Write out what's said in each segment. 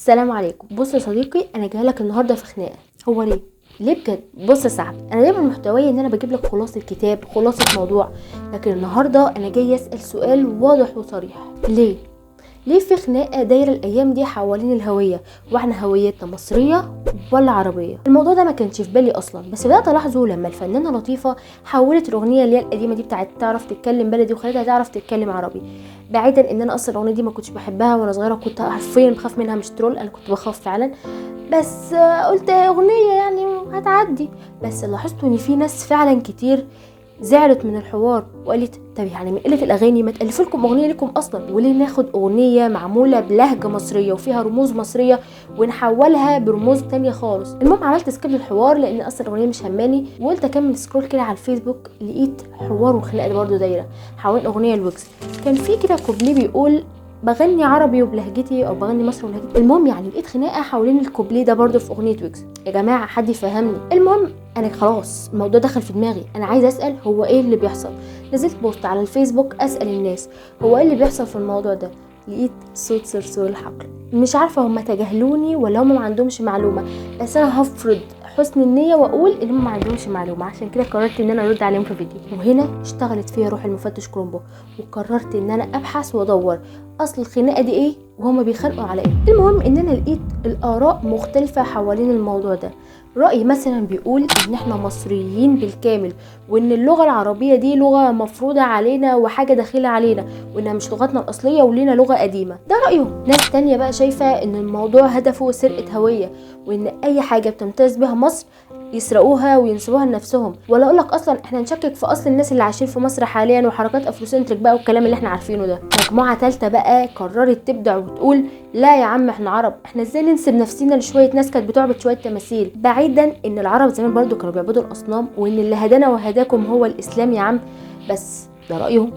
السلام عليكم. بص يا صديقي، انا جاي لك النهارده في خناقه. هو ليه بجد؟ بص يا صاحبي، انا دايما محتواي ان انا بجيب لك خلاصه كتاب، خلاصه موضوع، لكن النهارده انا جاي اسال سؤال واضح وصريح. ليه في خناقه دايره الايام دي حوالين الهويه، واحنا هويتنا مصريه ولا عربيه؟ الموضوع ده ما كانش في بالي اصلا، بس بدات الاحظه لما الفنانه لطيفه حولت الاغنيه اللي هي القديمه دي بتاعت تعرف تتكلم بلدي وخلتها تعرف تتكلم عربي. بعيدا ان انا اصلا الاغنيه دي ما كنتش بحبها وانا صغيره، كنت حرفيا بخاف منها، مش ترول، انا كنت بخاف فعلا، بس قلت اغنيه يعني هتعدي. بس لاحظت ان في ناس فعلا كتير زعلت من الحوار وقالت طب يعني من قله الاغاني ما تالف لكم اغنيه لكم اصلا، وليه ناخد اغنيه معموله بلهجه مصريه وفيها رموز مصريه ونحولها برموز تانية خالص. المهم عملت سكيب للحوار لان اصلا الاغنيه مش هماني، وقلت اكمل سكرول كده على الفيسبوك، لقيت حوار وخناقه ده برده دايره حوالين اغنيه الويجز. كان في كده كوبليه بيقول بغني عربي وبلهجتي او بغني مصري وبلهجتي. المهم يعني لقيت خناقه حوالين الكوبليه ده برده في اغنيه ويجز. يا جماعه حد يفهمني. المهم انا خلاص الموضوع دخل في دماغي، انا عايزه اسال هو ايه اللي بيحصل. نزلت بوست على الفيسبوك اسال الناس هو ايه اللي بيحصل في الموضوع ده. لقيت صوت صرصور الحقل. مش عارفه هم تجاهلوني ولا هم ما عندهمش معلومه، بس انا هفرض حسن النيه واقول ان هم ما عندهمش معلومه، عشان كده قررت ان انا ارد عليهم في فيديو. وهنا اشتغلت فيا روح المفتش كرومبو، وقررت ان انا ابحث وادور اصل الخناقه دي ايه وهما بيخانقوا على ايه. المهم ان انا لقيت الاراء مختلفه حوالين الموضوع ده. رأي مثلا بيقول ان احنا مصريين بالكامل، وان اللغة العربية دي لغة مفروضة علينا وحاجة داخلة علينا، وانها مش لغتنا الاصلية ولينا لغة قديمة. ده رأيهم. ناس تانية بقى شايفة ان الموضوع هدفه سرقة هوية، وان اي حاجة بتمتاز بها مصر يسرقوها وينسبوها لنفسهم. ولا اقول لك اصلا احنا نشكك في اصل الناس اللي عايشين في مصر حاليا وحركات افروسنتريك بقى والكلام اللي احنا عارفينه ده. مجموعه ثالثه بقى قررت تبدع وتقول لا يا عم احنا عرب، احنا ازاي ننسب نفسنا لشويه ناس كانت بتعبد شويه تماثيل، بعيدا ان العرب زمان برضو كانوا بيعبدوا الاصنام، وان اللي هدانا وهداكم هو الاسلام يا عم. بس ده رايهم،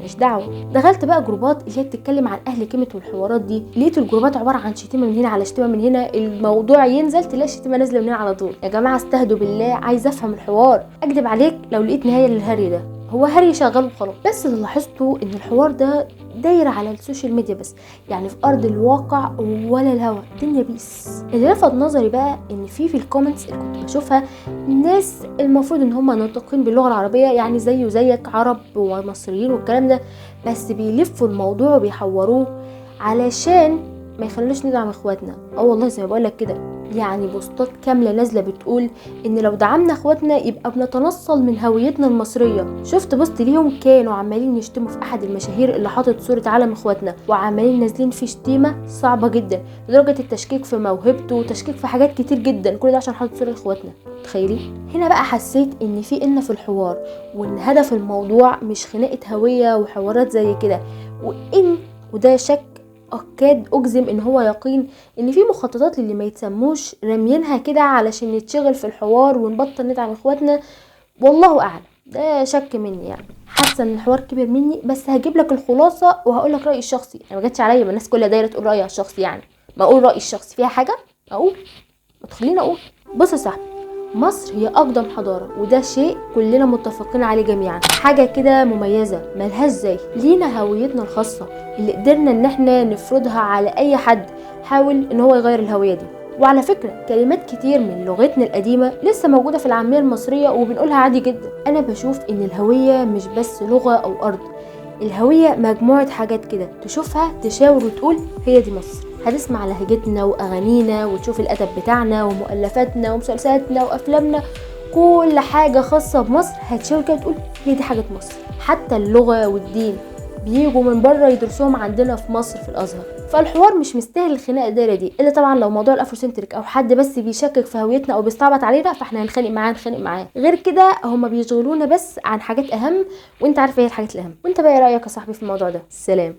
مش دعوه. دخلت بقى جروبات اللي هي بتتكلم عن اهل كلمه والحوارات دي، لقيت الجروبات عباره عن شتيمه من هنا على شتيمه من هنا، الموضوع ينزل تلاقي الشتيمه نازله من هنا على طول. يا جماعه استهدوا بالله، عايز افهم الحوار. اكدب عليك لو لقيت نهايه للهري ده، هو هري شغال وخلاص. بس اللي لاحظته ان الحوار ده داير على السوشيال ميديا بس، يعني في ارض الواقع ولا الهوا الدنيا بيس. اللي لفت نظري بقى ان في الكومنتس اللي كنت بشوفها ناس المفروض ان هم ناطقين باللغه العربيه، يعني زي وزيك عرب ومصريين والكلام ده، بس بيلفوا الموضوع وبيحوروه علشان ما يخلوش ندعم اخواتنا. والله زي ما بقولك كده، يعني بوستات كامله نازله بتقول ان لو دعمنا اخواتنا يبقى بنتنصل من هويتنا المصريه. شفت بوست ليهم كانوا عمالين يشتموا في احد المشاهير اللي حاطط صوره علم اخواتنا، وعمالين نازلين في شتيمه صعبه جدا لدرجه التشكيك في موهبته وتشكيك في حاجات كتير جدا، كل ده عشان حاطط صوره اخواتنا. تخيلي. هنا بقى حسيت ان في الحوار، وان هدف الموضوع مش خناقه هويه وحوارات زي كده، وده شك اكاد اجزم ان هو يقين ان في مخططات للي ما يتسموش رمينها كده علشان نتشغل في الحوار ونبطل ندعم اخواتنا. والله اعلم، ده شك مني، يعني حاسه ان الحوار كبر مني، بس هجيب لك الخلاصه وهقول لك رايي الشخصي. انا ما جاتش عليا الناس كلها دايره تقول رايها الشخصي، يعني ما اقول رايي الشخصي فيها حاجه اقول، ما تخليني اقول. بص يا صاحبي، مصر هي اقدم حضاره، وده شيء كلنا متفقين عليه جميعا، حاجه كده مميزه ملهاش زي، لينا هويتنا الخاصه اللي قدرنا ان احنا نفرضها على اي حد حاول ان هو يغير الهويه دي. وعلى فكره كلمات كتير من لغتنا القديمه لسه موجوده في العاميه المصريه وبنقولها عادي جدا. انا بشوف ان الهويه مش بس لغه او ارض، الهويه مجموعه حاجات كده تشوفها تشاور وتقول هي دي مصر. هتسمع لهجتنا واغانينا وتشوف الادب بتاعنا ومؤلفاتنا ومسلسلاتنا وافلامنا، كل حاجه خاصه بمصر هتشاور كده تقول هي دي حاجه مصر. حتى اللغه والدين بيجوا من بره يدرسوهم عندنا في مصر في الازهر. فالحوار مش مستاهل الخناقه الدايره دي، الا طبعا لو موضوع الافروسنتريك او حد بس بيشكك في هويتنا او بيستعبط علينا، فاحنا هنخانق معاه. غير كده هما بيشغلونا بس عن حاجات اهم، وانت عارف ايه الحاجات الاهم. وانت بقى ايه رايك يا صاحبي في الموضوع ده؟ سلام.